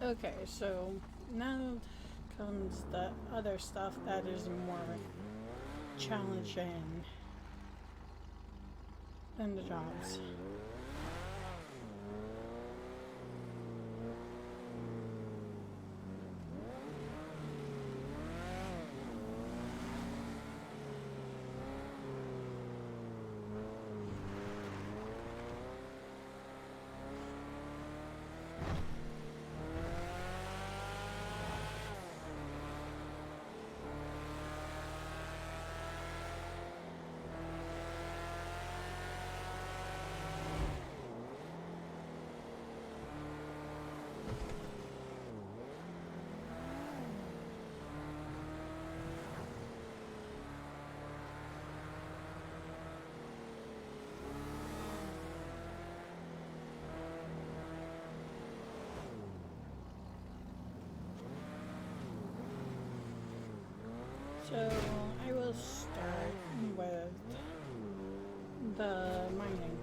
Okay, so now comes the other stuff that is more challenging than the jobs. So I will start with the mining.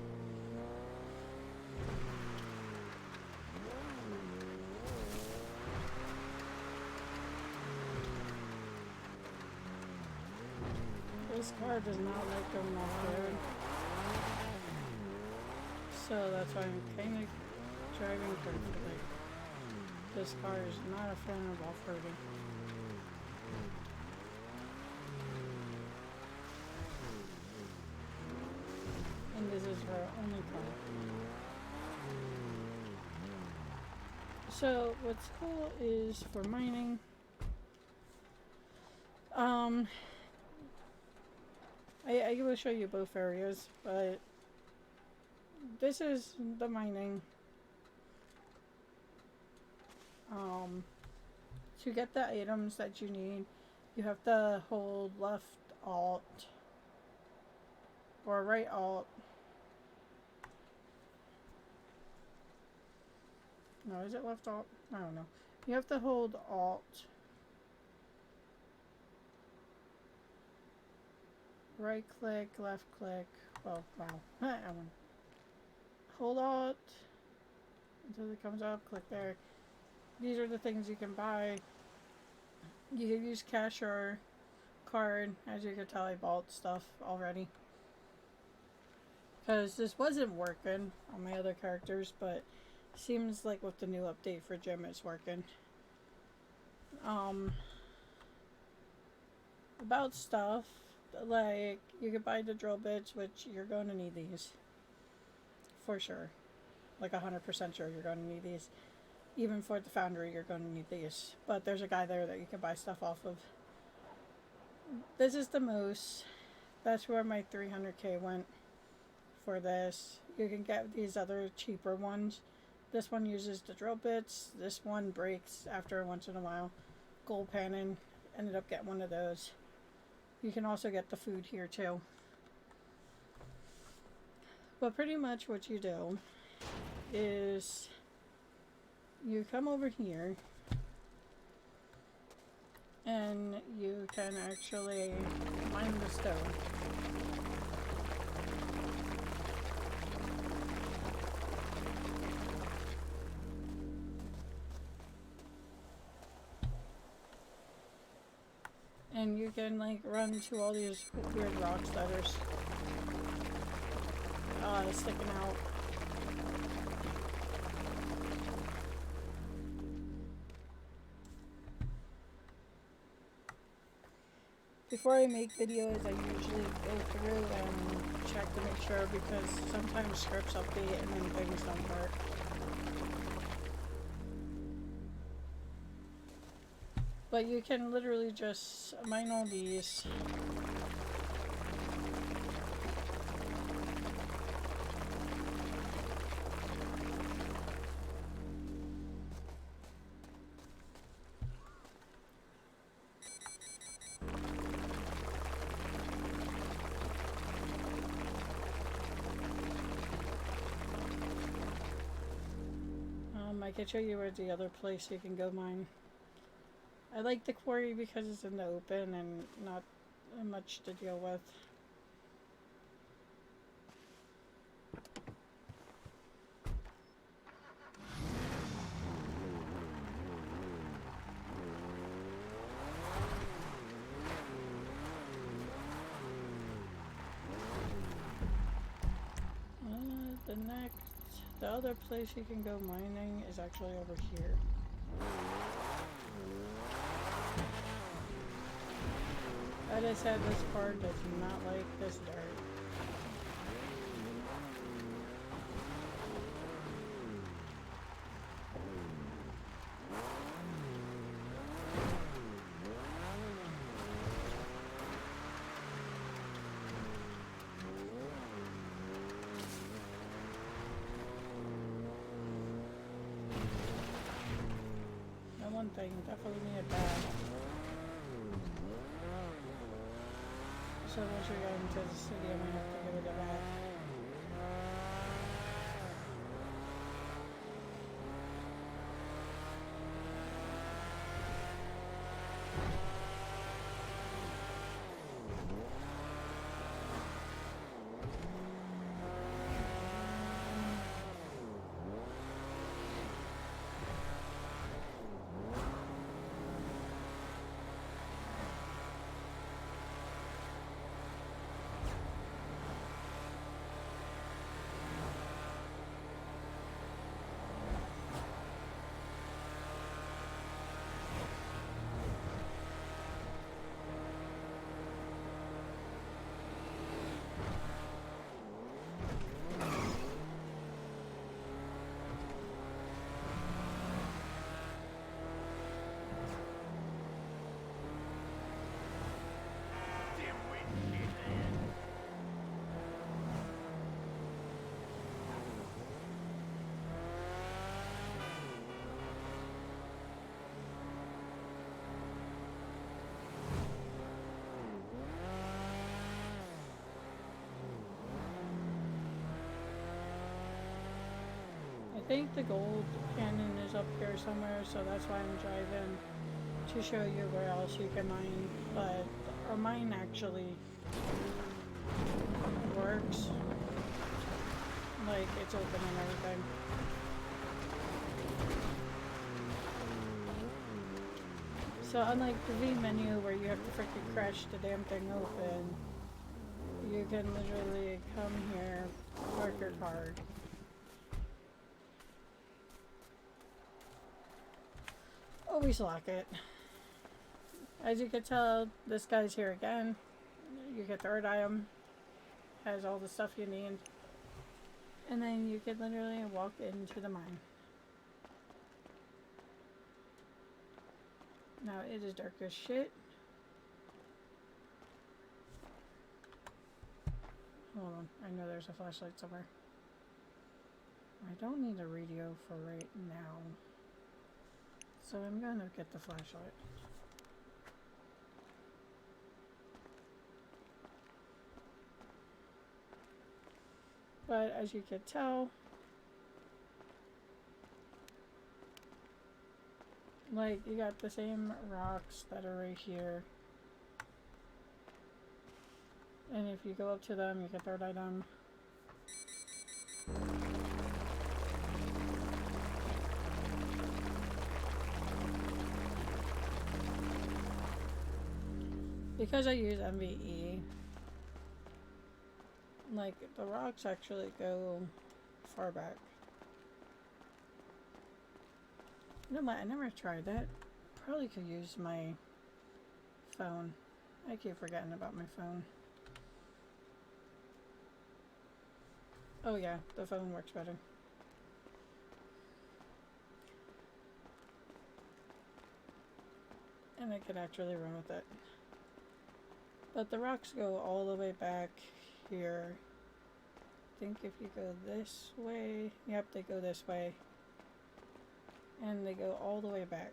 This car does not like going off road, so that's why I'm kind of driving carefully. This car is not a fan of off-roading. And this is her only car. So what's cool is for mining, I will show you both areas, but this is the mining. To get the items that you need, you have to hold left alt or right alt. No, is it left alt? I don't know. You have to hold alt, right click, left click. Oh, wow. Hold alt until it comes up, click there. These are the things you can buy. You can use cash or card. As you can tell, I bought stuff already. Because this wasn't working on my other characters, but seems like with the new update for Jim it's working. About stuff, like you can buy the drill bits, which you're going to need these. For sure. Like 100% sure you're going to need these. Even for the foundry, you're going to need these. But there's a guy there that you can buy stuff off of. This is the moose. That's where my 300k went for this. You can get these other cheaper ones. This one uses the drill bits. This one breaks after once in a while. Gold panning. Ended up getting one of those. You can also get the food here too. But pretty much what you do is you come over here and you can actually mine the stone. And you can like run to all these weird rocks that are sticking out. Before I make videos, I usually go through and check to make sure, because sometimes scripts update and then things don't work. But you can literally just mine all these. I can show you where the other place you can go mine. I like the quarry because it's in the open and not much to deal with. The other place you can go mining is actually over here. I just said this part does not like this dirt. One thing, definitely need a bag. So once we get into the city, I'm gonna have to give it a bag. I think the gold cannon is up here somewhere, so that's why I'm driving to show you where else you can mine. But our mine actually works. Like, it's open and everything. So unlike the V menu where you have to freaking crash the damn thing open, you can literally come here, park your car. Always lock it. As you can tell, this guy's here again. You get third item. Has all the stuff you need. And then you can literally walk into the mine. Now it is dark as shit. Hold on, I know there's a flashlight somewhere. I don't need a radio for right now. So I'm gonna get the flashlight. But as you can tell, like, you got the same rocks that are right here. And if you go up to them, you get third item. Because I use MVE, like, the rocks actually go far back. You know what? I never tried that. Probably could use my phone. I keep forgetting about my phone. Oh yeah, the phone works better. And I could actually run with it. But the rocks go all the way back here. I think if you go this way, yep, they go this way. And they go all the way back.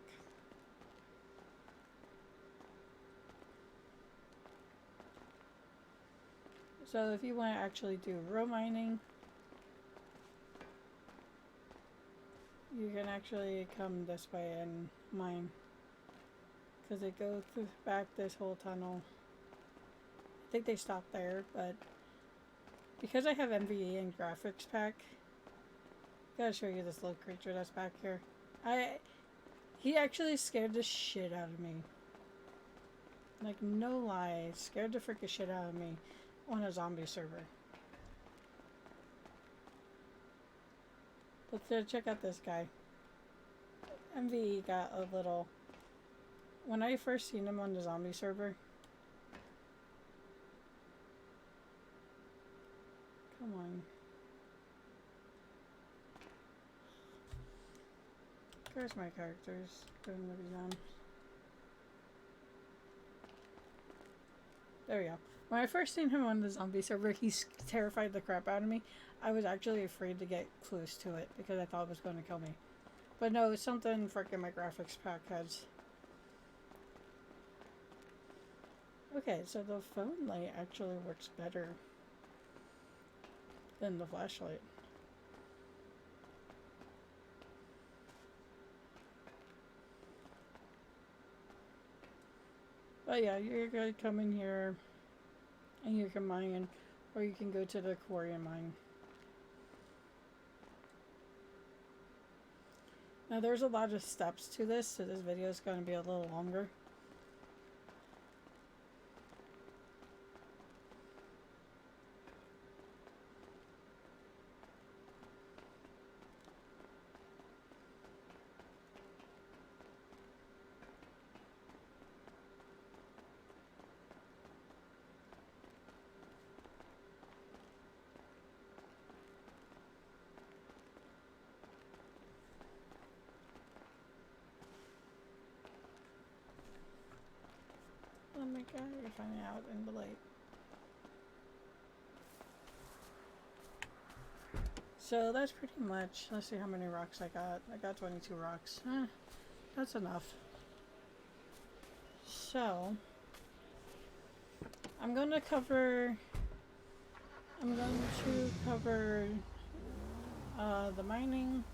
So if you want to actually do real mining, you can actually come this way and mine. Because they go through back this whole tunnel. I think they stop there, but because I have MVE and graphics pack, I gotta show you this little creature that's back here. He actually scared the shit out of me. Like, no lie, scared the freaking shit out of me on a zombie server. Let's check out this guy. MV got a little... When I first seen him on the zombie server... Come on. Where's my characters? Going to be done. There we go. When I first seen him on the zombie server, he terrified the crap out of me. I was actually afraid to get close to it because I thought it was going to kill me. But no, it's something freaking my graphics pack has. Okay, so the phone light actually works better than the flashlight. But yeah, you're going to come in here and you can mine, or you can go to the quarry and mine. Now there's a lot of steps to this, so this video is going to be a little longer. Oh my god, you're finding out in the light. So that's pretty much, let's see how many rocks I got. I got 22 rocks. That's enough. So, I'm going to cover the mining,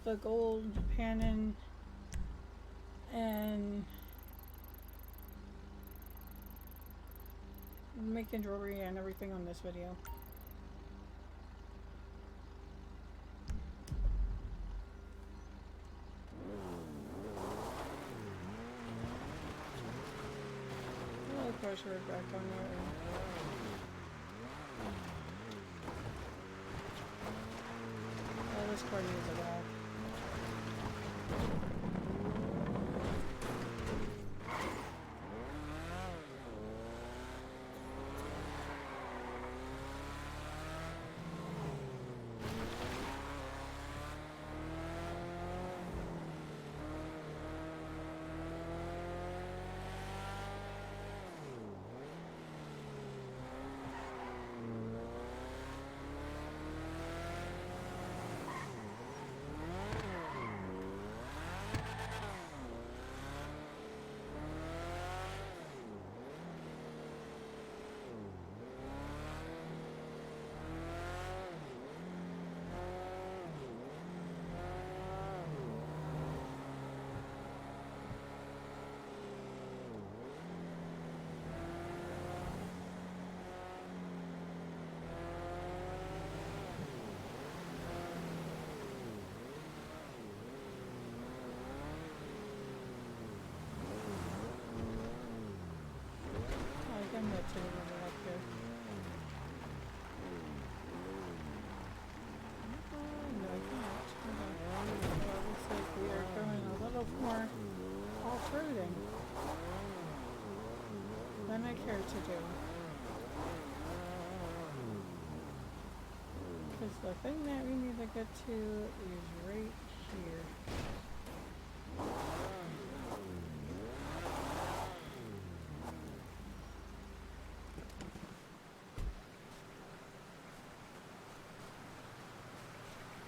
the gold panning, and making jewelry and everything on this video. Oh, of course we're back on there. Oh, this car needs a back. I'm going to up here. No, I can't. Okay. Well, it looks like we are going a little more off-roading than I care to do. Because the thing that we need to get to is right here.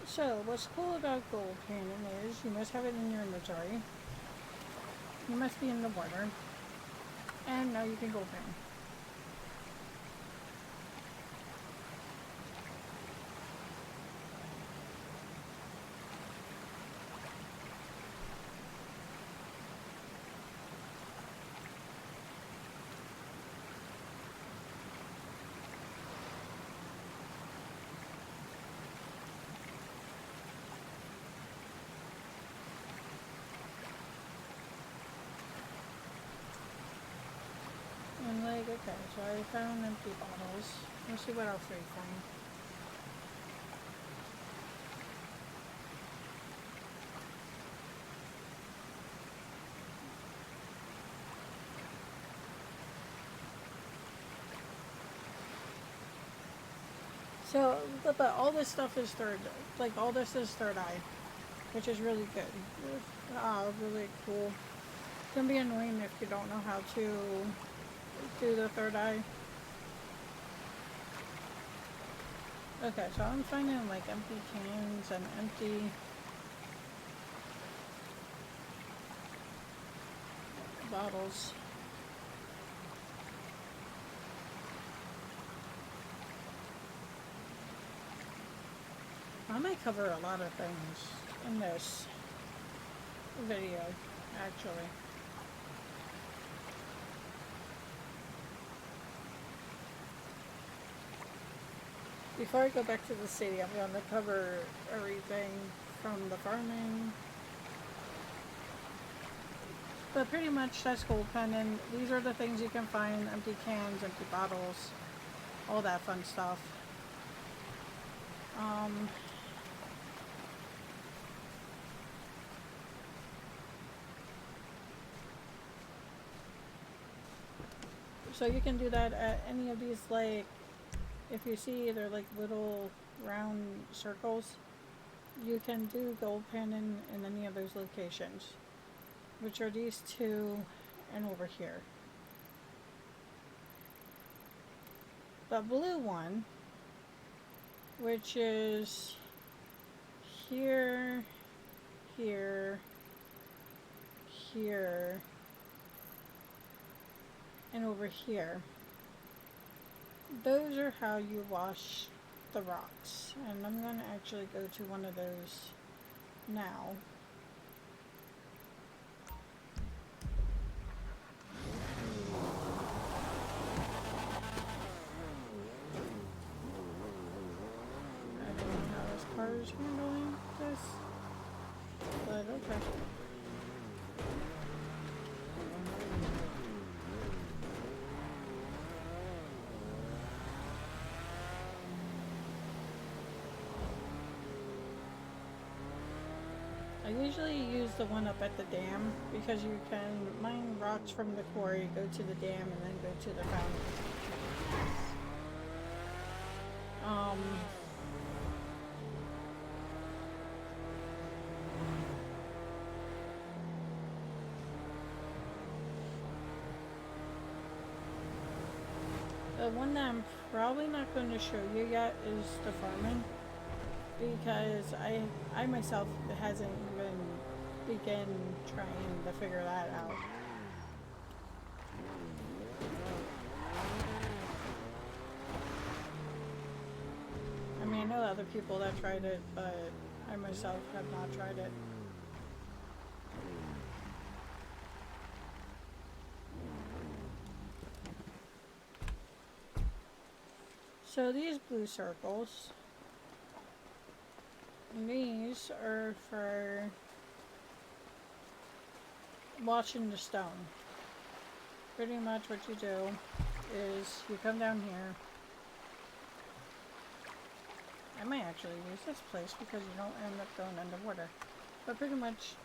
So, what's cool about gold panning is you must have it in your inventory. You must be in the water. And now you can gold pan. And like, okay, so I found empty bottles. Let's see what else we find. So, but all this stuff is third, like all this is third eye, which is really good. Really cool. It can be annoying if you don't know how to do the third eye. Okay, so I'm finding like empty cans and empty bottles. I might cover a lot of things in this video, actually. Before I go back to the city, I'm going to cover everything from the farming. But pretty much that's gold pendant. These are the things you can find: empty cans, empty bottles, all that fun stuff. So you can do that at any of these, like, if you see they're like little round circles, you can do gold pendant in any of those locations, which are these two and over here. The blue one, which is here, here, here, and over here, those are how you wash the rocks. And I'm going to actually go to one of those now. I don't know how this car is handling this, but okay. I usually use the one up at the dam because you can mine rocks from the quarry, go to the dam, and then go to the fountain. The one that I'm probably not going to show you yet is the farming, because I myself hasn't even begun trying to figure that out. I mean, I know other people that tried it, but I myself have not tried it. So these blue circles, these are for washing the stone. Pretty much what you do is you come down here. I might actually use this place because you don't end up going underwater. But pretty much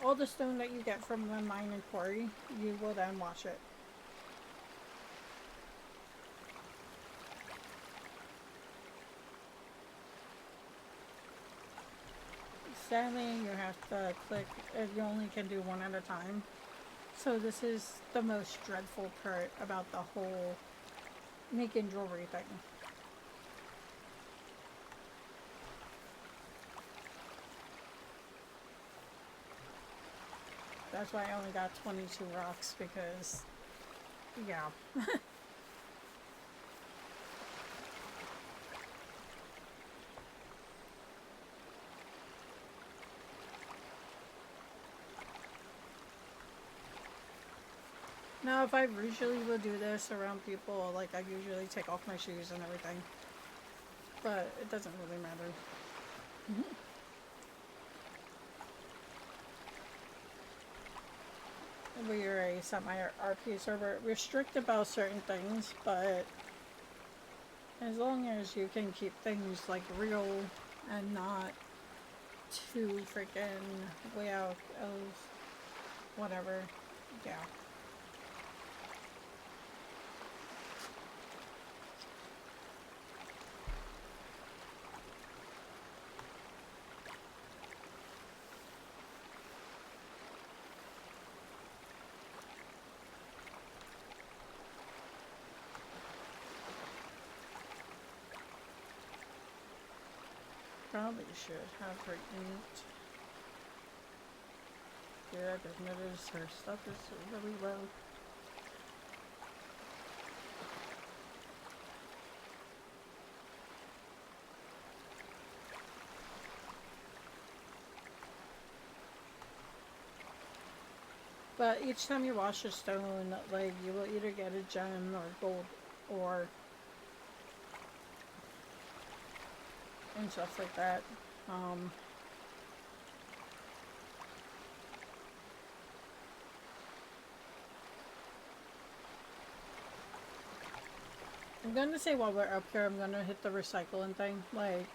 all the stone that you get from the mine and quarry, you will then wash it. Sadly, you have to click, you only can do one at a time. So this is the most dreadful part about the whole making jewelry thing. That's why I only got 22 rocks, because, yeah. Now, if I usually would do this around people, like, I usually take off my shoes and everything. But it doesn't really matter. We're a semi-RP server. We're strict about certain things, but as long as you can keep things, like, real and not too freaking way out of whatever, yeah. probably should have her eat. Yeah, I've noticed her stuff is really low. But each time you wash a stone, like, you will either get a gem or gold ore and stuff like that. I'm gonna say while we're up here, I'm gonna hit the recycling thing. Like,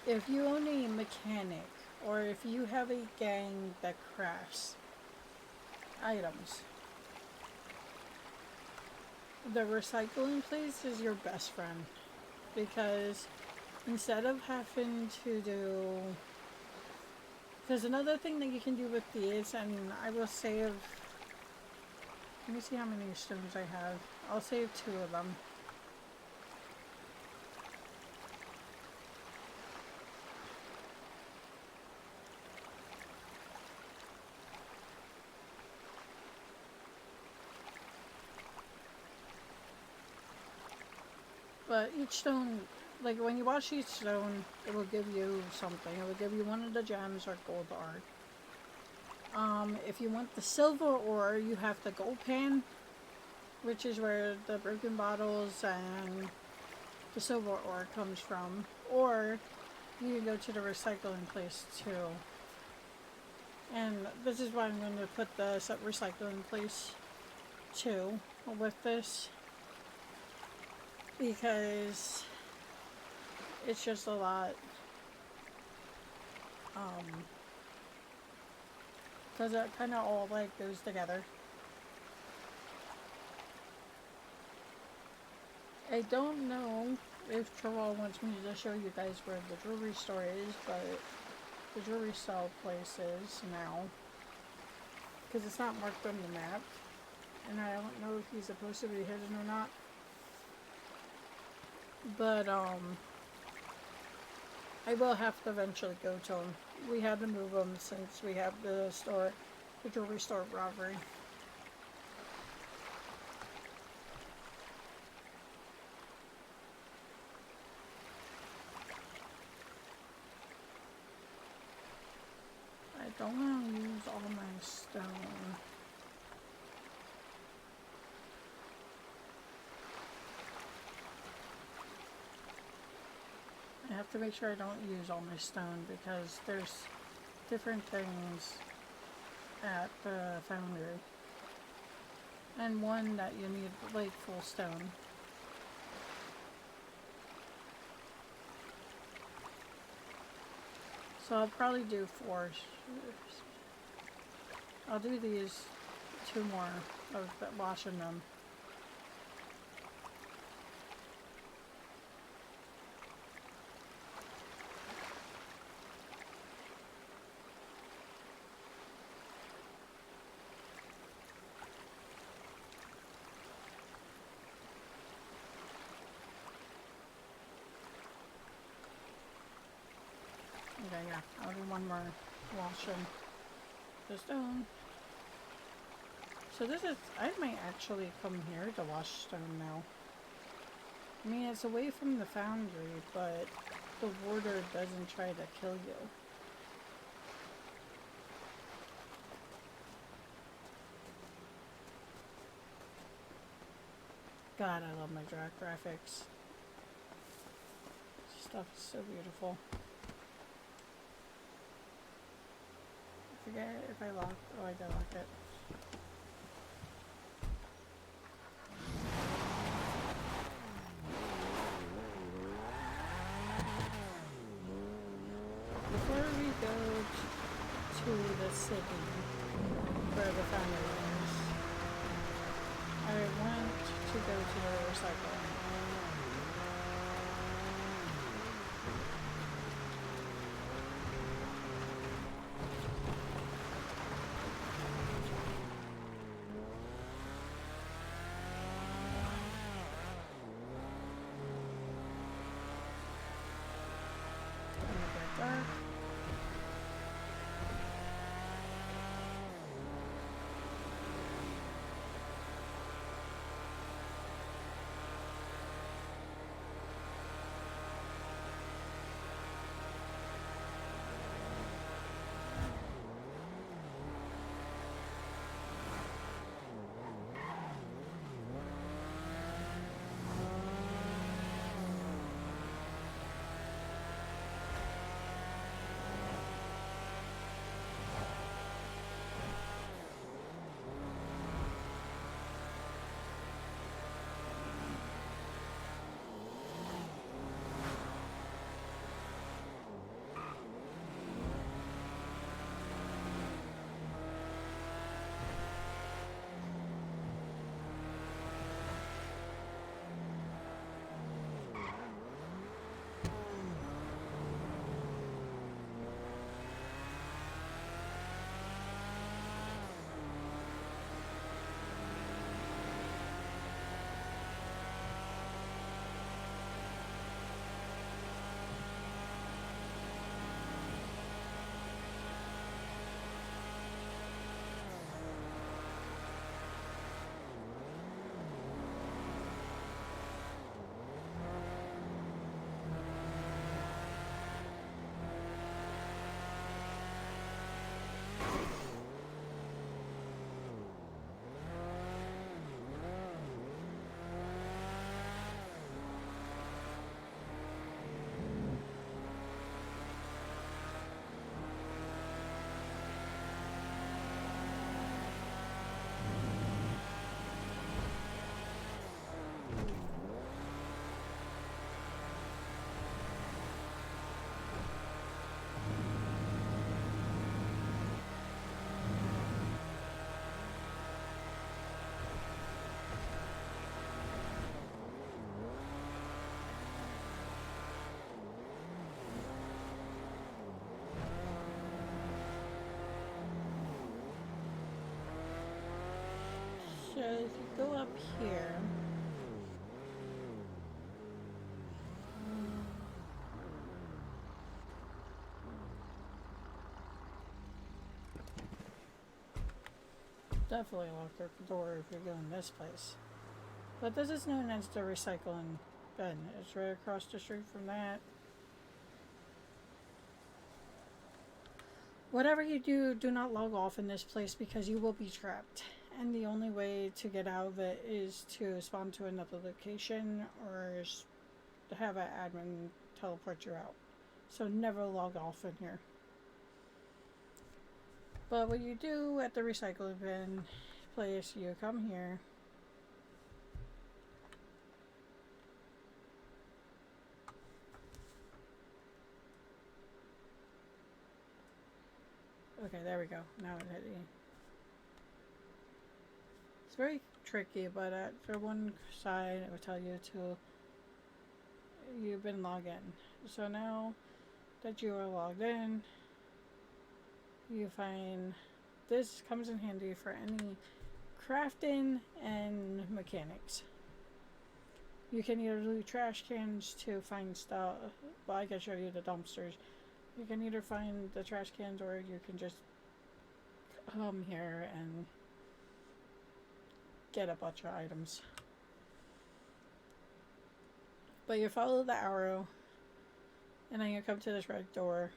if you own a mechanic, or if you have a gang that crafts items, the recycling place is your best friend. Because instead of having to do... Because another thing that you can do with these, and I will save... Let me see how many stones I have. I'll save 2 of them. But each stone, like when you wash each stone, it will give you something. It will give you one of the gems or gold ore. If you want the silver ore, you have the gold pan, which is where the broken bottles and the silver ore comes from. Or you can go to the recycling place too. And this is why I'm going to put the recycling place too with this. Because it's just a lot. Because it kind of all like goes together. I don't know if Terrell wants me to show you guys where the jewelry store is, but the jewelry sale place is now. Because it's not marked on the map. And I don't know if he's supposed to be hidden or not. But, I will have to eventually go to him. We had to move him since we have the store, the jewelry store robbery. I don't want to use all my stone. I have to make sure I don't use all my stone because there's different things at the foundry. And one that you need like full stone. So I'll probably do 4. I'll do these 2 more of washing them. Okay, yeah, I'll do 1 more washing the stone. So this is, I might actually come here to wash stone now. I mean, it's away from the foundry, but the warder doesn't try to kill you. God, I love my graphics. This stuff is so beautiful. I forget if I locked. Oh, I did lock it. Before we go to the city where the foundry is, I want to go to the recycling. So if you go up here, definitely lock the door if you're going this place. But this is known as the recycling bin. It's right across the street from that. Whatever you do, do not log off in this place because you will be trapped. And the only way to get out of it is to spawn to another location or to have an admin teleport you out. So never log off in here. But what you do at the recycling bin place, you come here. Okay, there we go. Now it hit you. It's very tricky, but for one side, it will tell you you've been logged in. So now that you are logged in, you find this comes in handy for any crafting and mechanics. You can either do trash cans to find stuff. Well, I can show you the dumpsters. You can either find the trash cans or you can just come here and get a bunch of items. But you follow the arrow and then you come to this red door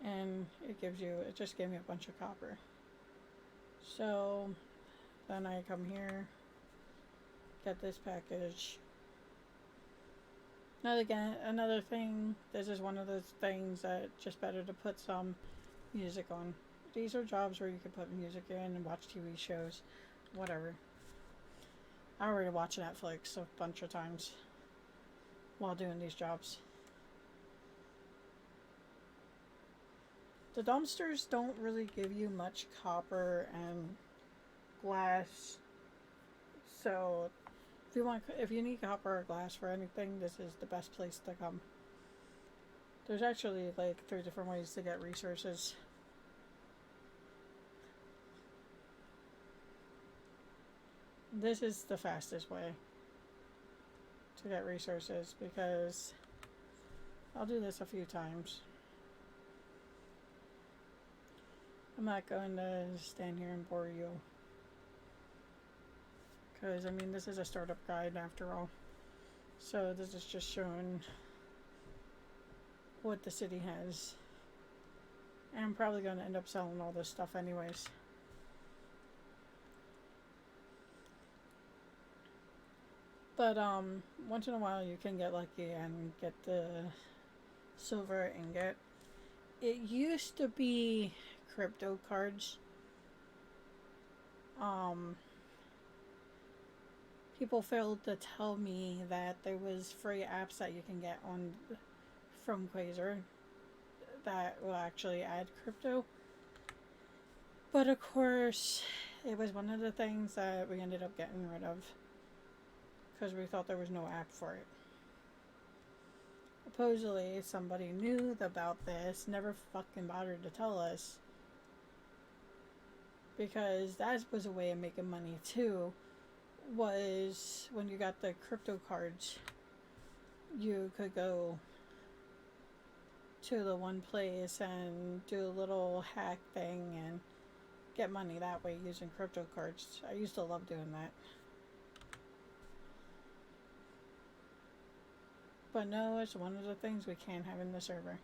and it just gave me a bunch of copper. So then I come here, get this package. Another thing, this is one of those things that just better to put some music on. These are jobs where you can put music in and watch TV shows, whatever. I already watch Netflix a bunch of times while doing these jobs. The dumpsters don't really give you much copper and glass, so if you need copper or glass for anything, this is the best place to come. There's actually like 3 different ways to get resources. This is the fastest way to get resources because I'll do this a few times. I'm not going to stand here and bore you. Because, I mean, this is a startup guide after all. So this is just showing what the city has. And I'm probably going to end up selling all this stuff anyways. But, once in a while you can get lucky and get the silver ingot. It used to be crypto cards. People failed to tell me that there was free apps that you can get from Quasar that will actually add crypto. But of course, it was one of the things that we ended up getting rid of because we thought there was no app for it. Supposedly, somebody knew about this, never fucking bothered to tell us, because that was a way of making money too. Was when you got the crypto cards, you could go to the one place and do a little hack thing and get money that way using crypto cards. I used to love doing that. But no, it's one of the things we can't have in the server.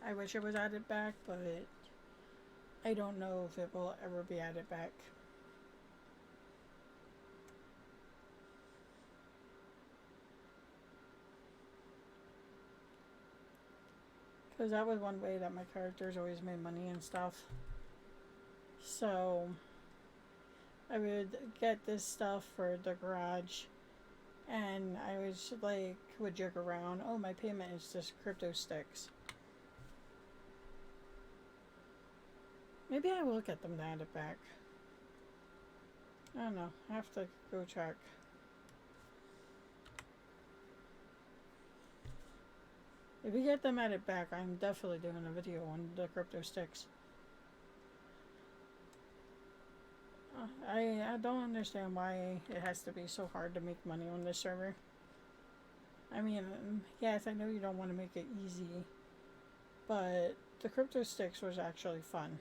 I wish it was added back, but I don't know if it will ever be added back. Because that was one way that my characters always made money and stuff. So I would get this stuff for the garage and I was like, would jig around, oh, my payment is just crypto sticks. Maybe I will get them to add it back. I don't know. I have to go check. If you get them added back, I'm definitely doing a video on the crypto sticks. I don't understand why it has to be so hard to make money on this server. I mean, yes, I know you don't want to make it easy, but the crypto sticks was actually fun.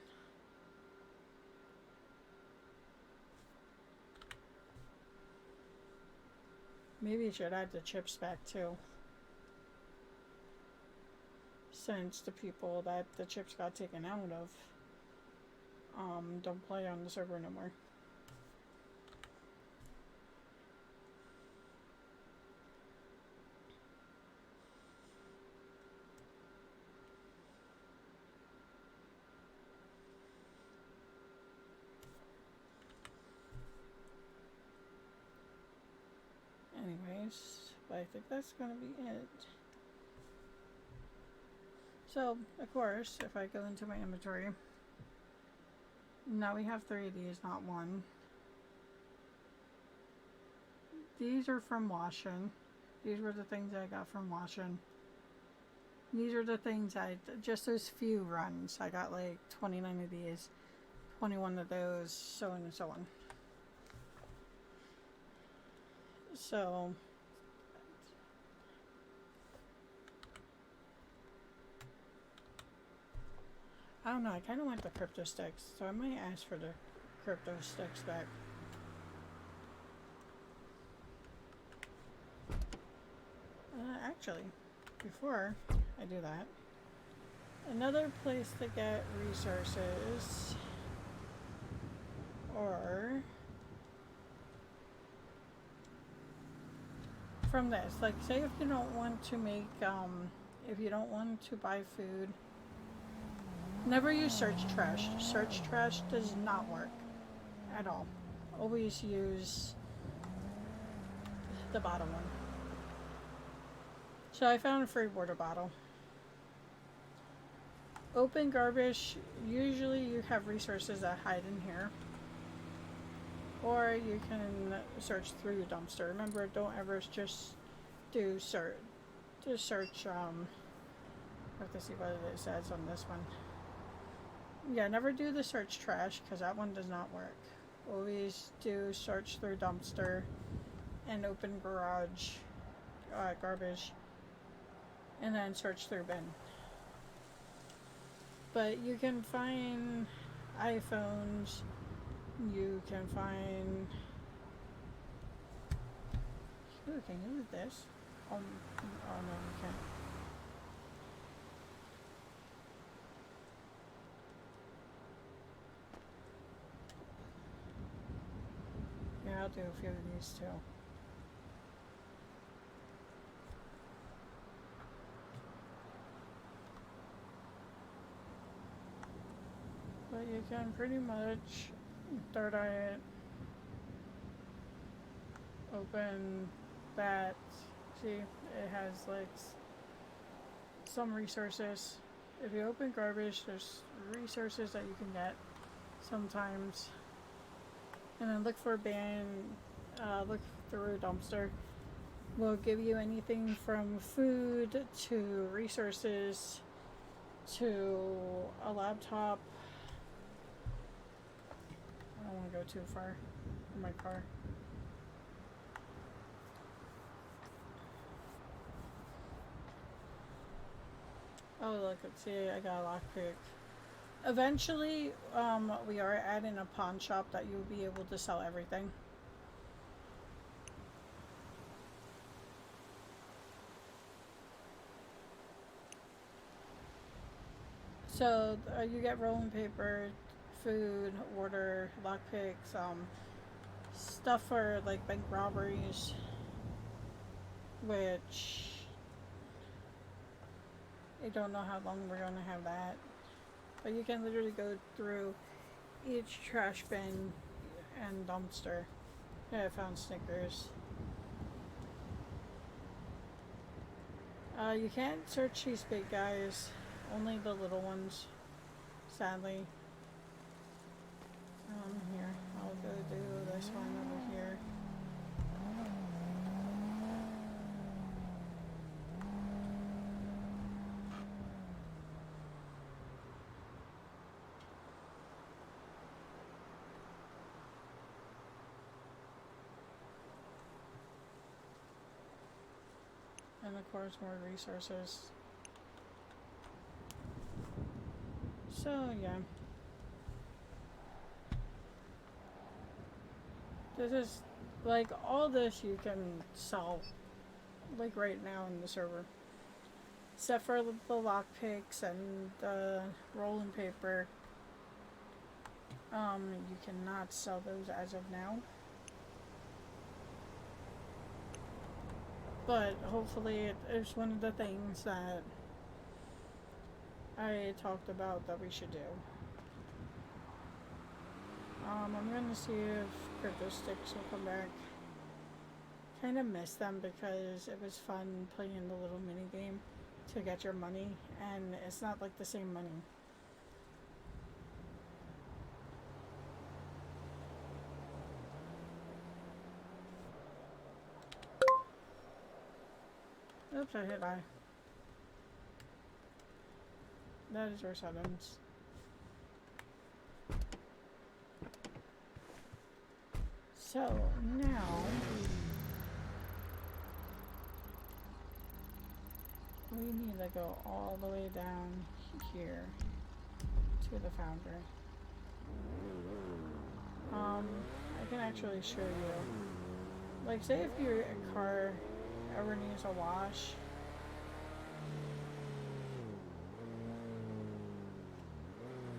Maybe you should add the chips back too, since the people that the chips got taken out of don't play on the server no more. Anyways, but I think that's gonna be it. So, of course, if I go into my inventory, now we have 3 of these, not 1. These are from washing. These were the things I got from washing. These are the things just those few runs. I got like 29 of these, 21 of those, so on and so on. So, I don't know, I kind of want the crypto sticks, so I might ask for the crypto sticks back. Actually, before I do that, another place to get resources, or from this, like say if you don't want to make, if you don't want to buy food, never use search trash. Search trash does not work at all. Always use the bottom one. So I found a free water bottle. Open garbage, usually you have resources that hide in here. Or you can search through the dumpster. Remember, don't ever just do search. Just search, I have to see what it says on this one. Yeah, never do the search trash, because that one does not work. Always do search through dumpster and open garage, garbage, and then search through bin. But you can find iPhones, you can find... Ooh, can you loot this? Oh no, you can't. Yeah, I'll do a few of these too. But you can pretty much start it, open that, see, it has like some resources. If you open garbage, there's resources that you can get sometimes. And then look for a bin, look through a dumpster. Will give you anything from food to resources to a laptop. I don't want to go too far in my car. Oh look, let's see, I got a lockpick. Eventually, we are adding a pawn shop that you'll be able to sell everything. So, you get rolling paper, food, water, lockpicks, stuff for like bank robberies, which I don't know how long we're gonna have that. But you can literally go through each trash bin and dumpster. Yeah, I found Snickers. You can't search these big guys, only the little ones, sadly. Here, I'll go do this one over here. and of course more resources. So yeah, this is like all this you can sell like right now in the server, except for the lockpicks and the rolling paper. You cannot sell those as of now. But hopefully it is one of the things that I talked about that we should do. I'm gonna see if crypto sticks will come back. Kind of miss them because it was fun playing the little mini game to get your money, and it's not like the same money. Oops, I hit I. That is our settings. So now we need to go all the way down here to the foundry. I can actually show you. Like, say if your car ever needs a wash.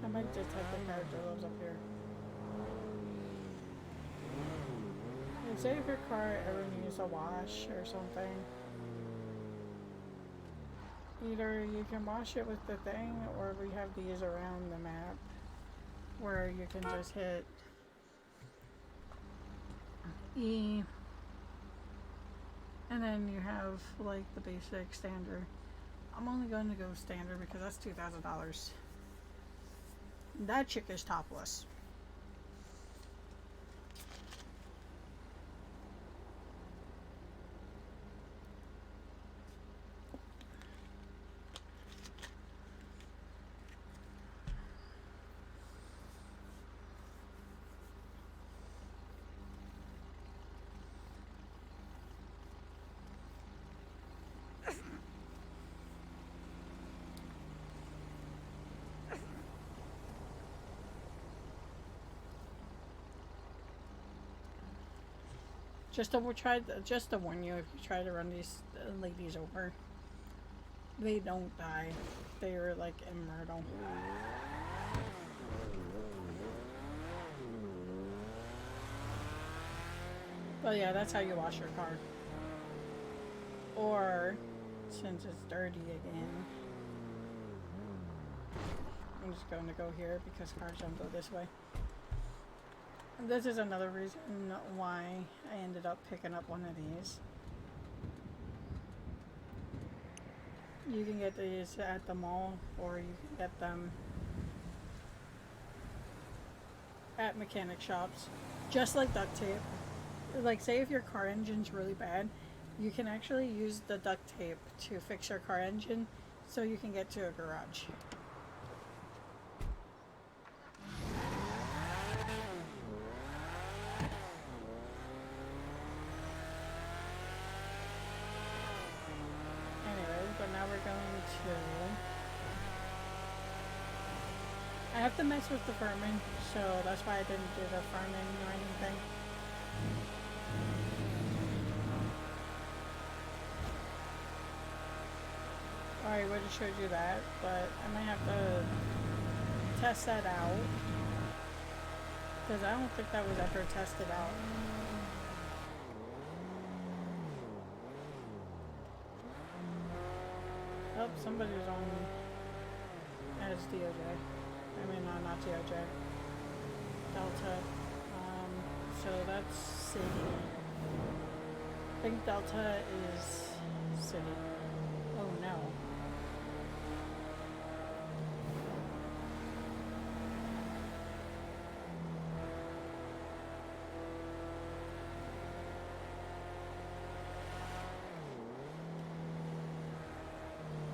I might just have the character lives up here. Like, say if your car ever needs a wash or something. Either you can wash it with the thing, or we have these around the map where you can just hit E, and then you have like the basic standard. I'm only going to go standard because that's $2,000. That chick is topless. Just to warn you, if you try to run these ladies over, they don't die. They are like immortal. But yeah, that's how you wash your car. Or, since it's dirty again, I'm just going to go here because cars don't go this way. This is another reason why I ended up picking up one of these. You can get these at the mall, or you can get them at mechanic shops. Just like duct tape. Like, say if your car engine's really bad, you can actually use the duct tape to fix your car engine so you can get to a garage. I have to mess with the farming, so that's why I didn't do the farming or anything. I would have showed you that, but I might have to test that out, because I don't think that was ever tested out. Oh, somebody's on as DOJ. I mean, not DOJ. Delta. So that's city. I think Delta is city. Oh no.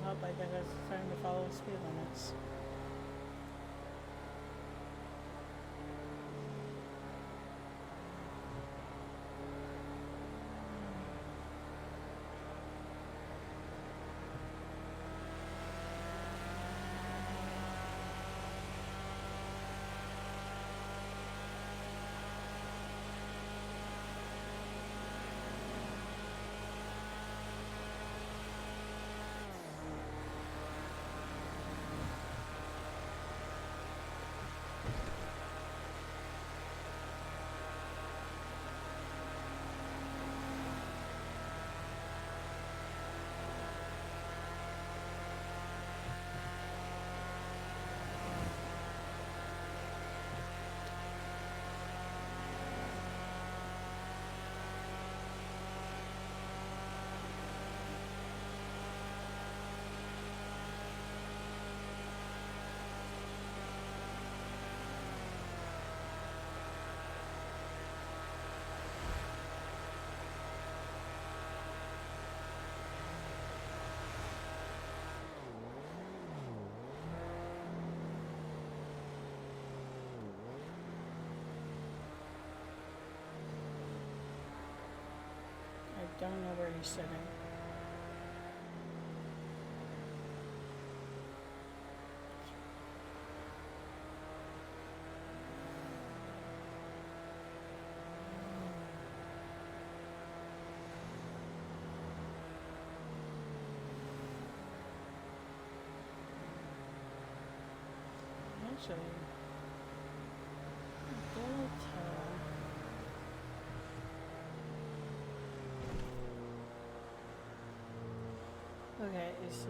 Oh, I guess it's starting to follow speed limits. don't know where he's sitting. Actually, Delta. Okay, is it?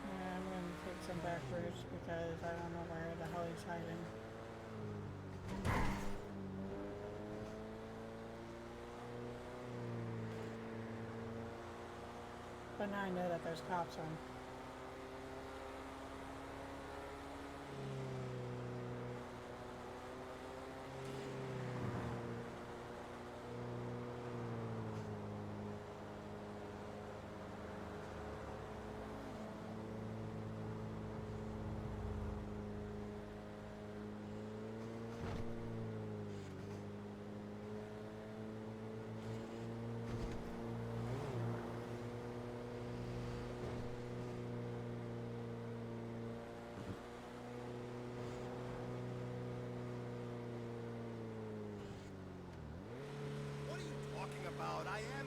Yeah, I'm gonna take some backwards because I don't know where the hell he's hiding. But now I know that there's cops on. What are you talking about? I am...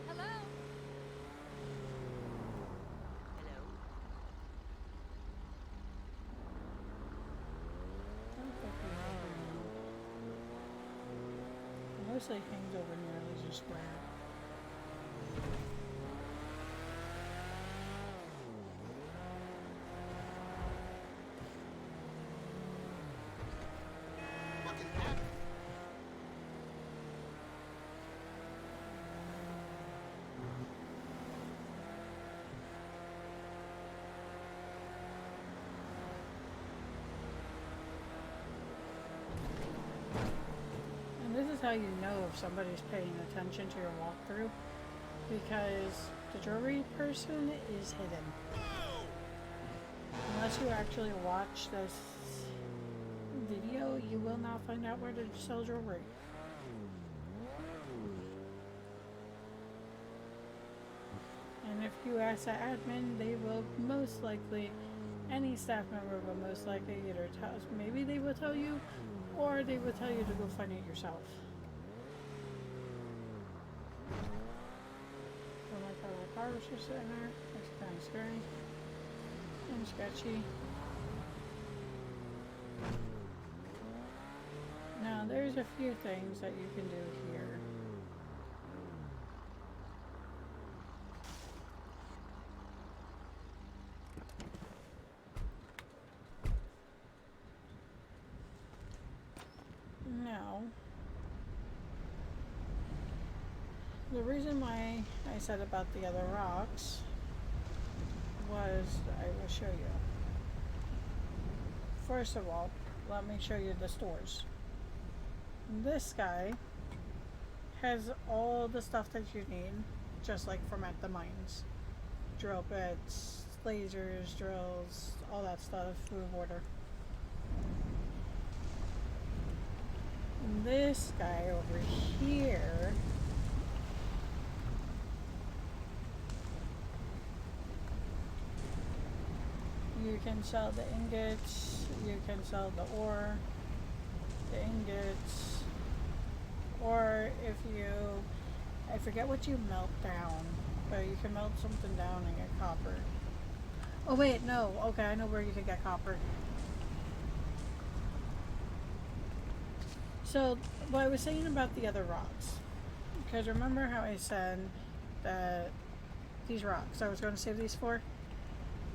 Hello? Hello? I don't think he's over here. It looks like things over near Laser Square. Fucking happened? And this is how you know if somebody's paying attention to your walkthrough, because the jewelry person is hidden. Unless you actually watch this video, you will not find out where to sell jewelry. And if you ask the admin, they will most likely, any staff member will most likely either tell, maybe they will tell you, or they will tell you to go find it yourself. Don't like how the car was just sitting there. That's kind of scary and sketchy. Now, there's a few things that you can do here. Now, the reason why I said about the other rocks was, I will show you. First of all, let me show you the stores. This guy has all the stuff that you need, just like from at the mines. Drill bits, lasers, drills, all that stuff, move order. This guy over here you can sell the ingots, you can sell the ore, the ingots, or if you, I forget what you melt down, but you can melt something down and get copper. Oh wait, no, okay, I know where you can get copper. So, what I was saying about the other rocks, because remember how I said that these rocks I was going to save these for?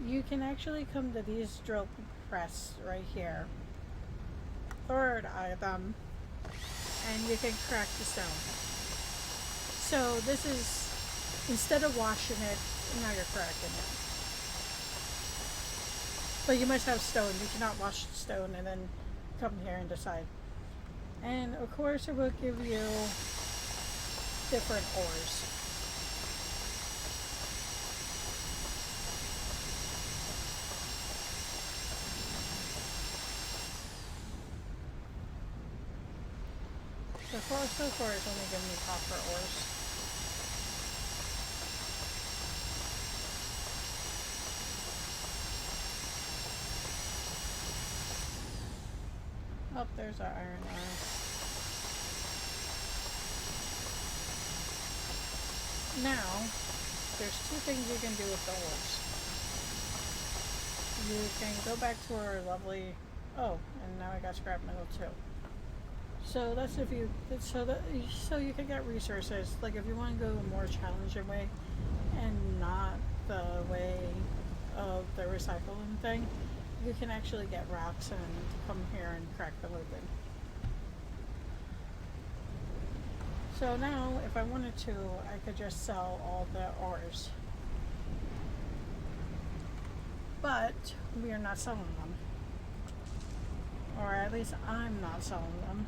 You can actually come to these drill press right here, third item, and you can crack the stone. So this is, instead of washing it, now you're cracking it. But you must have stone. You cannot wash the stone and then come here and decide. And of course it will give you different ores. The forest so far is only giving me copper ores. Oh, there's our iron ore. Now, there's two things you can do with the ores. You can go back to our lovely... Oh, and now I got scrap metal too. So that's if you... So you can get resources. Like if you want to go a more challenging way and not the way of the recycling thing, you can actually get rocks and come here and crack them open. So now, if I wanted to, I could just sell all the ores. But we are not selling them. Or at least I'm not selling them.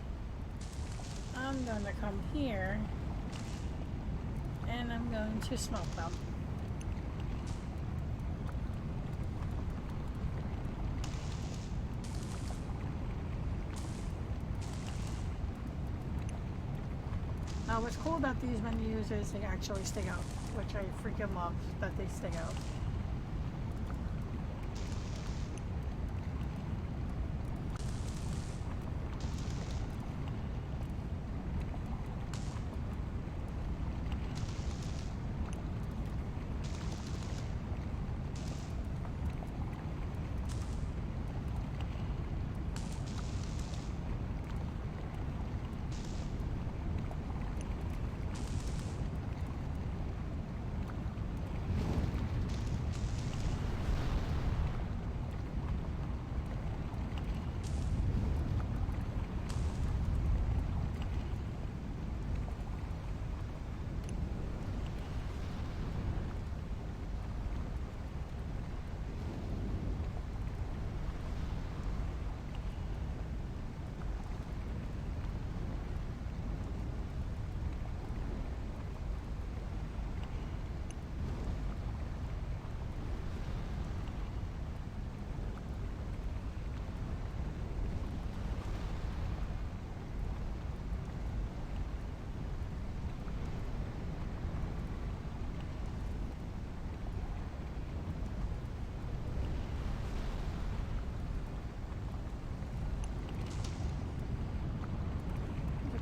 I'm going to come here and I'm going to smelt them. Now what's cool about these menus is they actually stay out, which I freaking love that they stay out.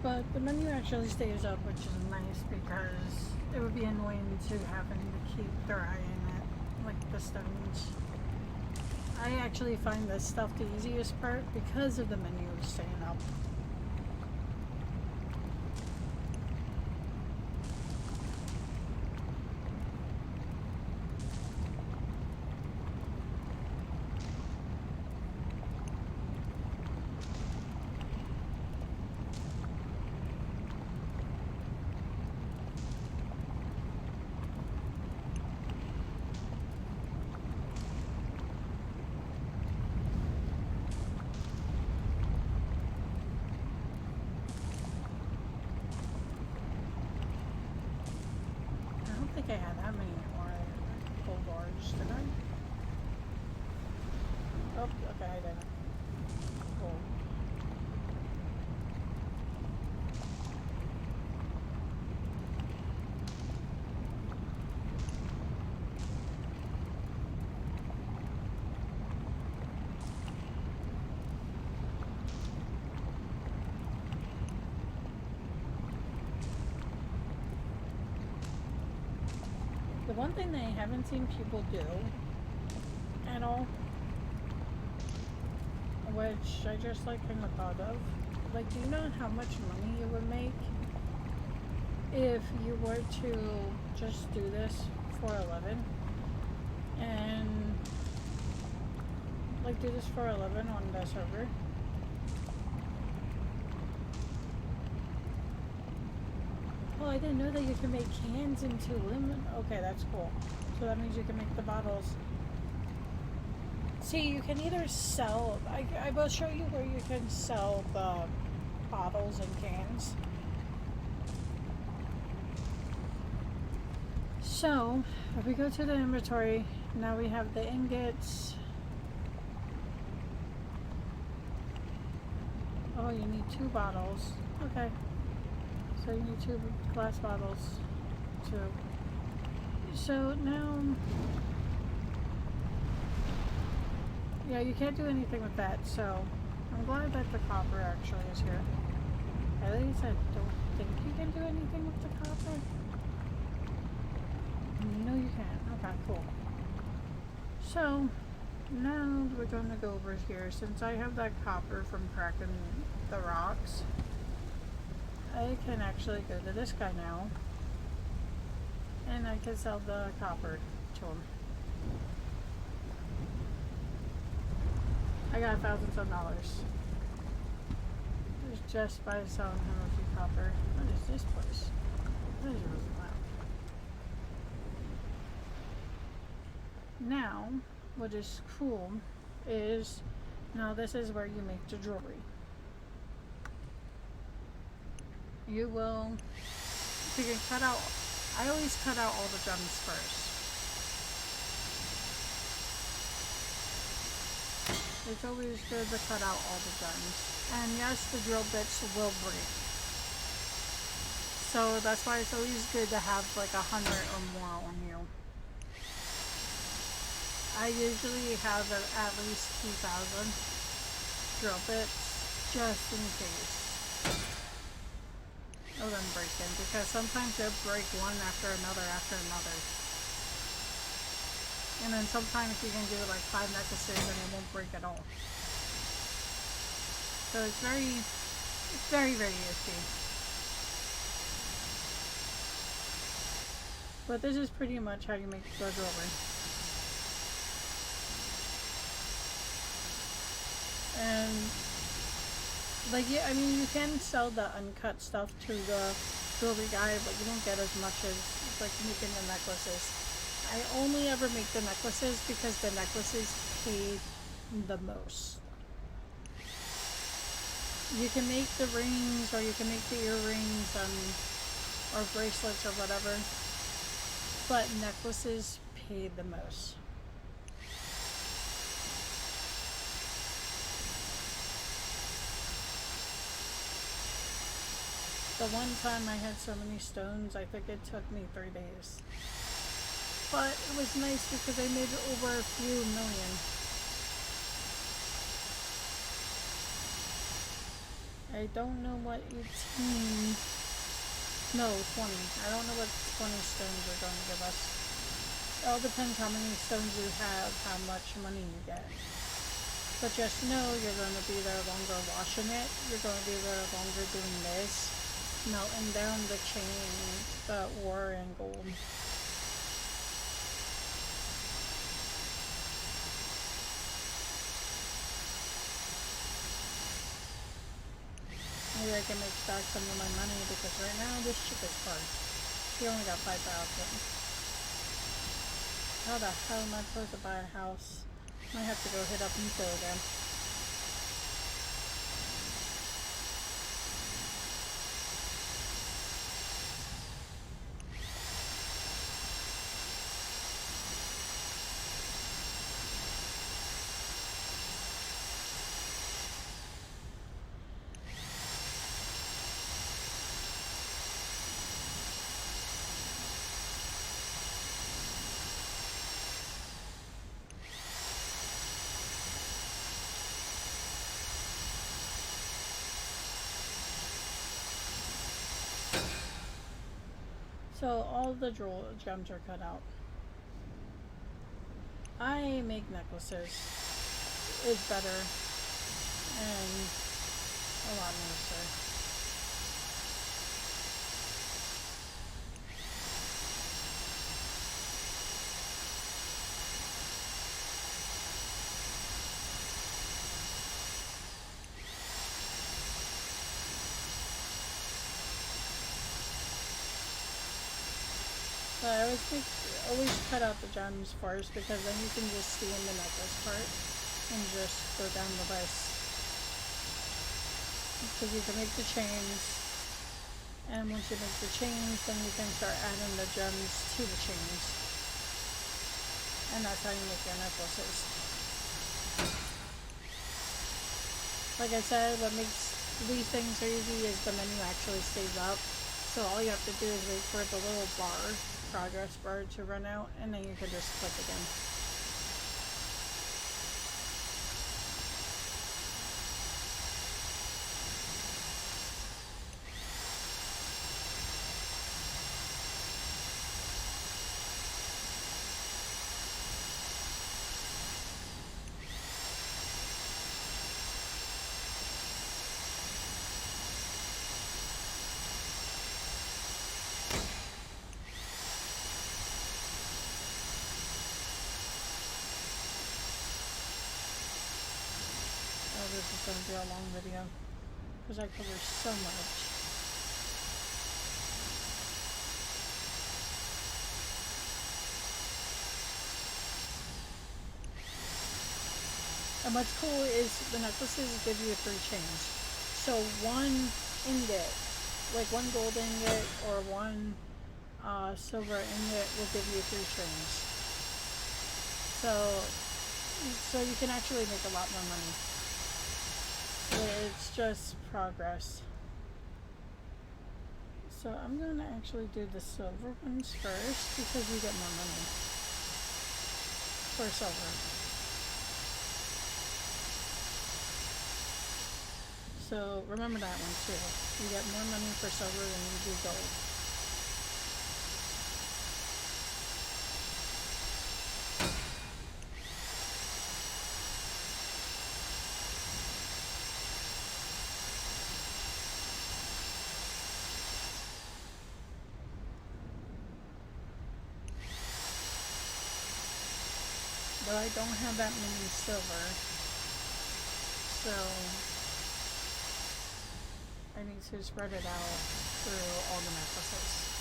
But the menu actually stays up, which is nice because it would be annoying to having to keep their eye in it, like the stones. I actually find this stuff the easiest part because of the menu staying up. I don't think I had that many more gold ores, did I? Oh, okay, I didn't. Cool. The one thing that I haven't seen people do at all, which I just like kind of thought of, like, do you know how much money you would make if you were to just do this for 11 and like do this for 11 on the server? Oh, I didn't know that you can make cans into aluminum. Okay, that's cool. So that means you can make the bottles. See, you can either sell... I will show you where you can sell the bottles and cans. So, if we go to the inventory, now we have the ingots. Oh, you need 2 bottles. Okay. So you need 2 glass bottles too. So now, yeah, you can't do anything with that. So I'm glad that the copper actually is here. At least I don't think you can do anything with the copper. No, you can't. Okay, cool. So now we're going to go over here. Since I have that copper from cracking the rocks, I can actually go to this guy now, and I can sell the copper to him. I got $1,000 some. Just by selling him a few copper. What is this place? This is really loud. Now, what is cool is, now this is where you make the jewelry. You will, you can cut out, I always cut out all the gems first. It's always good to cut out all the gems. And yes, the drill bits will break. So that's why it's always good to have like 100 or more on you. I usually have at least 2,000 drill bits just in case of them breaking, because sometimes they'll break one after another. And then sometimes you can do like 5 necklaces and it won't break at all. So it's very risky. But this is pretty much how you make the jewelry. And like, yeah, I mean, you can sell the uncut stuff to the jewelry guy, but you won't get as much as like making the necklaces. I only ever make the necklaces because the necklaces pay the most. You can make the rings, or you can make the earrings, or bracelets, or whatever, but necklaces pay the most. The one time I had so many stones, I think it took me 3 days. But it was nice because I made over a few million. I don't know what 18, no, 20. I don't know what 20 stones are going to give us. It all depends how many stones you have, how much money you get. But just know you're going to be there longer washing it. You're going to be there longer doing this, melting down the chain, the ore and gold. Maybe I can make back some of my money, because right now this chick is hard. She only got 5,000. How the hell am I supposed to buy a house? Might have to go hit up Nico again. So all the jewel gems are cut out. I make necklaces. It's better and a lot nicer. So I always cut out the gems first, because then you can just see in the necklace part and just go down the list. Because you can make the chains, and once you make the chains, then you can start adding the gems to the chains. And that's how you make your necklaces. Like I said, what makes these things so easy is the menu actually stays up. So all you have to do is wait for the little bar, progress bar, to run out, and then you can just click again. Oh, this is going to be a long video because I cover so much. And what's cool is the necklaces give you 3 chains. So one ingot, like one gold ingot or one silver ingot will give you 3 chains. So you can actually make a lot more money. It's just progress. So I'm going to actually do the silver ones first because you get more money for silver. So remember that one too. You get more money for silver than you do gold. But I don't have that many silver, so I need to spread it out through all the necklaces.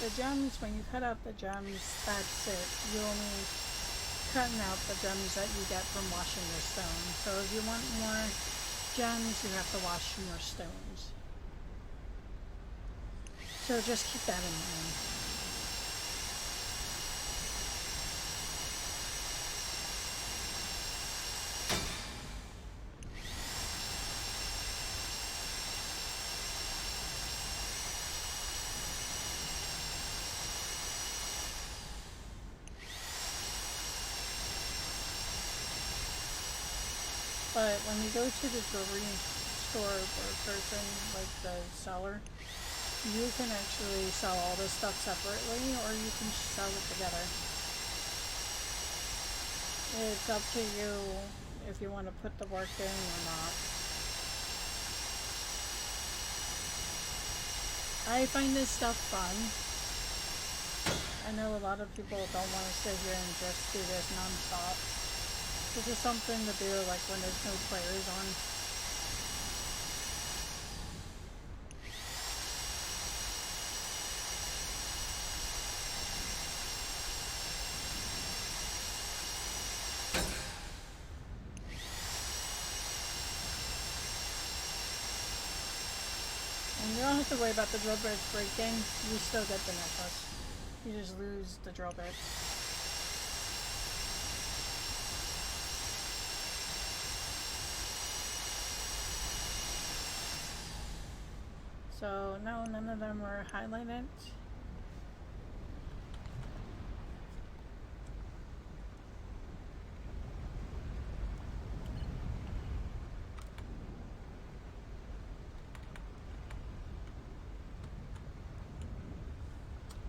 The gems, when you cut out the gems, that's it. You're only cutting out the gems that you get from washing your stone. So if you want more gems, you have to wash more stones. So just keep that in mind. But when we go to the jewelry store or person, like the seller, you can actually sell all this stuff separately or you can sell it together. It's up to you if you want to put the work in or not. I find this stuff fun. I know a lot of people don't want to sit here and just do this non-stop. This is something to do like when there's no players on. And you don't have to worry about the drill bits breaking. You still get the necklace. You just lose the drill bits. So no, none of them were highlighted.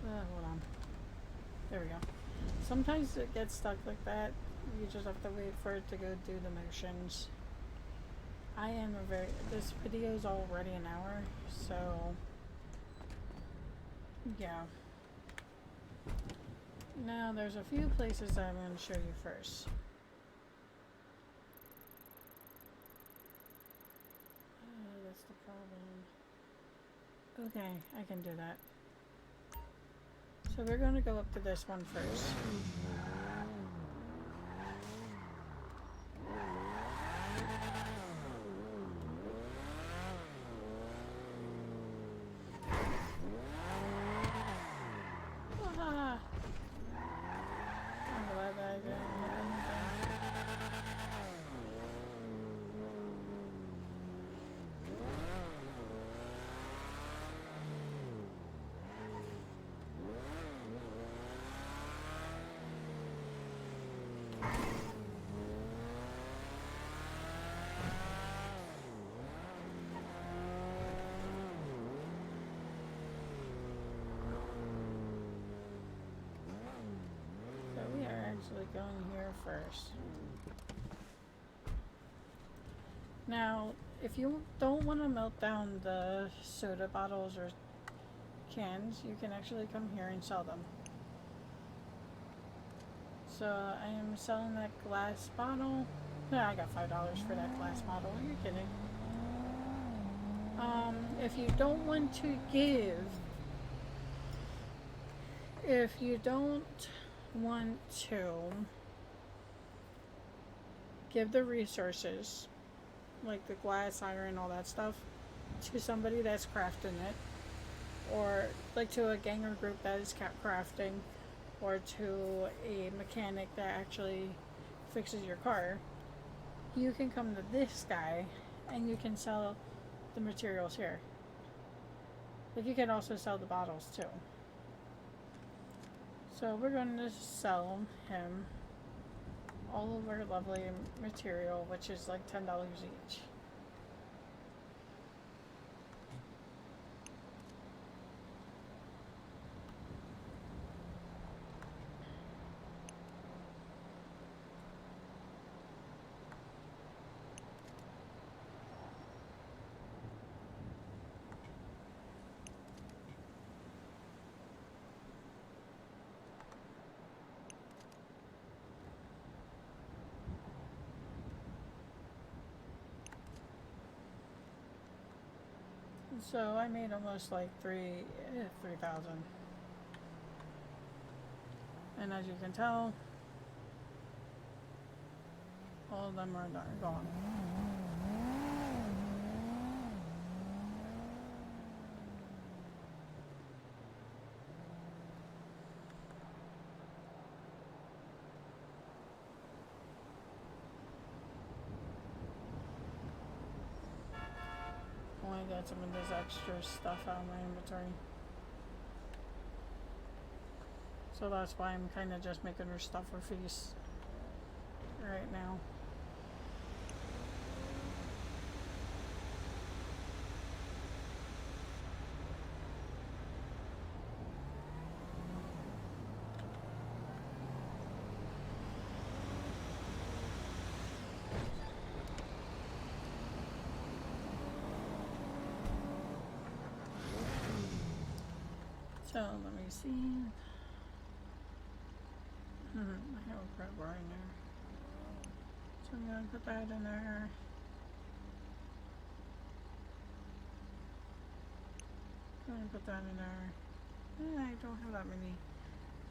Hold on. There we go. Sometimes it gets stuck like that. You just have to wait for it to go do the motions. This video is already an hour, so yeah. Now there's a few places I'm going to show you first. the problem. Okay, I can do that. So we're going to go up to this one first. Ah! I'm glad that I didn't hit anything. So we are actually going here first. Now, if you don't want to melt down the soda bottles or cans, you can actually come here and sell them. So I am selling that glass bottle. Yeah, I got $5 for that glass bottle. Are you kidding? If you don't want to give, if you don't want to give the resources, like the glass, iron, all that stuff, to somebody that's crafting it, or like to a gang or group that is crafting, or to a mechanic that actually fixes your car, you can come to this guy and you can sell the materials here. But you can also sell the bottles too. So we're going to sell him all of our lovely material, which is like $10 each. So I made almost like 3,000. And as you can tell, all of them are gone. I got some of this extra stuff out of my inventory. So that's why I'm kind of just making her stuff her face right now. So let me see. I have a crab bar in there. So I'm gonna put that in there. I'm gonna put that in there. I don't have that many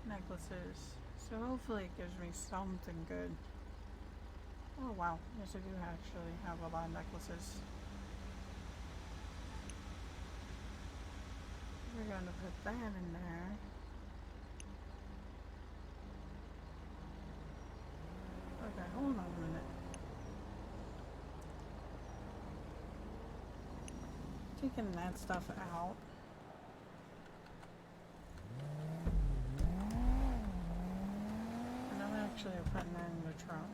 necklaces. So hopefully it gives me something good. Oh wow, yes I do actually have a lot of necklaces. We're going to put that in there. Okay, hold on a minute. Taking that stuff out. And I'm actually putting that in the trunk.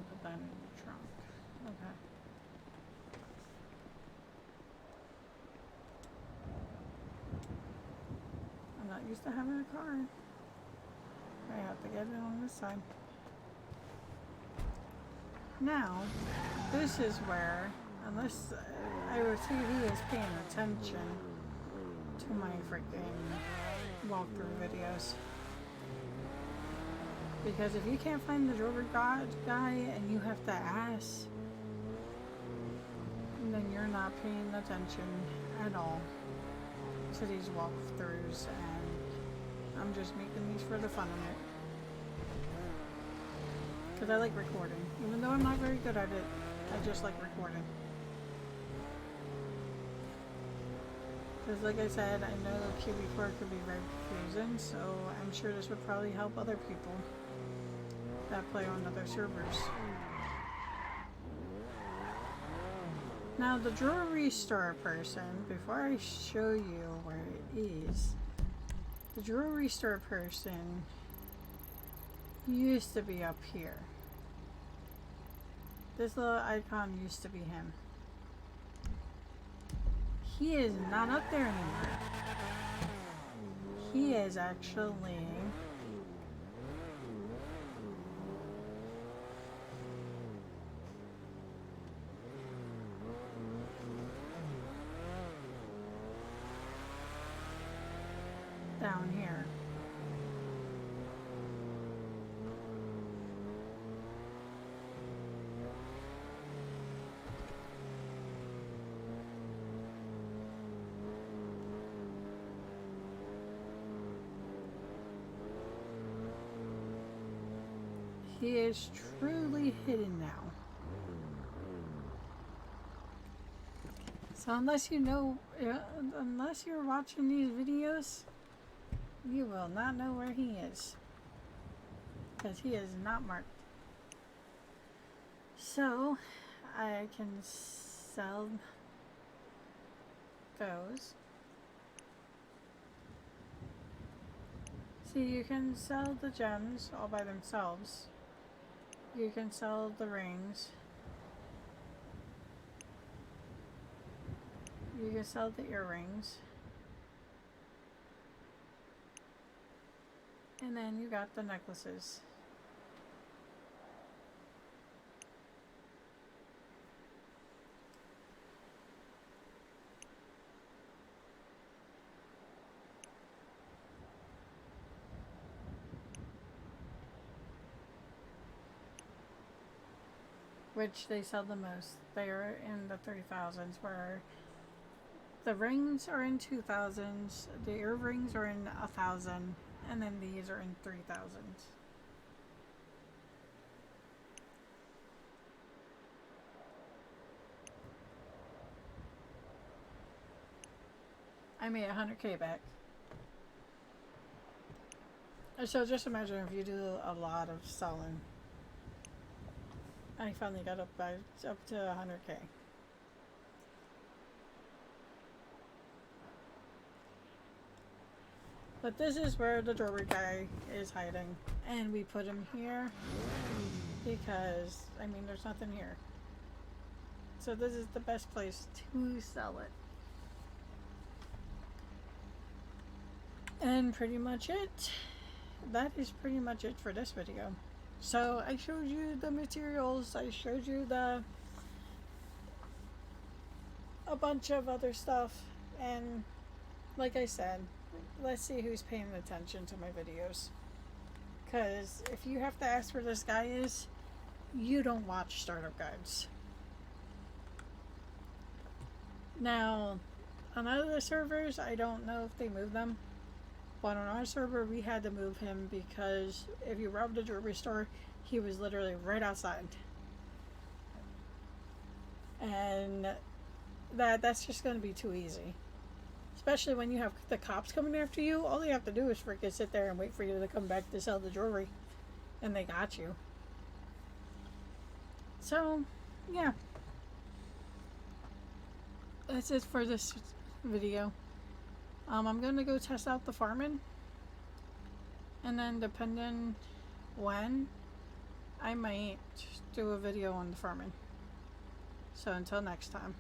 Put that in the trunk. Okay. not used to having a car. I have to get it on this side. Now, this is where, unless I would see he is paying attention to my freaking walkthrough videos. Because if you can't find the jewelry guy and you have to ask, then you're not paying attention at all to these walkthroughs, and I'm just making these for the fun of it. Because I like recording. Even though I'm not very good at it, I just like recording. Because like I said, I know QB4 could be very confusing, so I'm sure this would probably help other people that play on other servers. Now the jewelry store person, before I show you where it is, the jewelry store person used to be up here. This little icon used to be him. He is not up there anymore. He is actually down here. He is truly hidden now. So unless you know, unless you're watching these videos, you will not know where he is. Because he is not marked. So, I can sell those. See, you can sell the gems all by themselves. You can sell the rings. You can sell the earrings. And then you got the necklaces. Which they sell the most. They are in the 3000s, where the rings are in 2000s, the earrings are in 1000, and then these are in 3000s. I made 100K back. So just imagine if you do a lot of selling. I finally got up to 100K. But this is where the jewelry guy is hiding, and we put him here because, I mean, there's nothing here. So this is the best place to sell it. And pretty much it. That is pretty much it for this video. So I showed you the materials, I showed you a bunch of other stuff, and like I said, let's see who's paying attention to my videos. Because if you have to ask where this guy is, you don't watch startup guides. Now, on other servers, I don't know if they move them. But on our server, we had to move him because if you robbed a jewelry store, he was literally right outside. And that's just going to be too easy. Especially when you have the cops coming after you, all you have to do is freaking sit there and wait for you to come back to sell the jewelry. And they got you. So, yeah. That's it for this video. I'm going to go test out the farming. And then depending when, I might do a video on the farming. So until next time.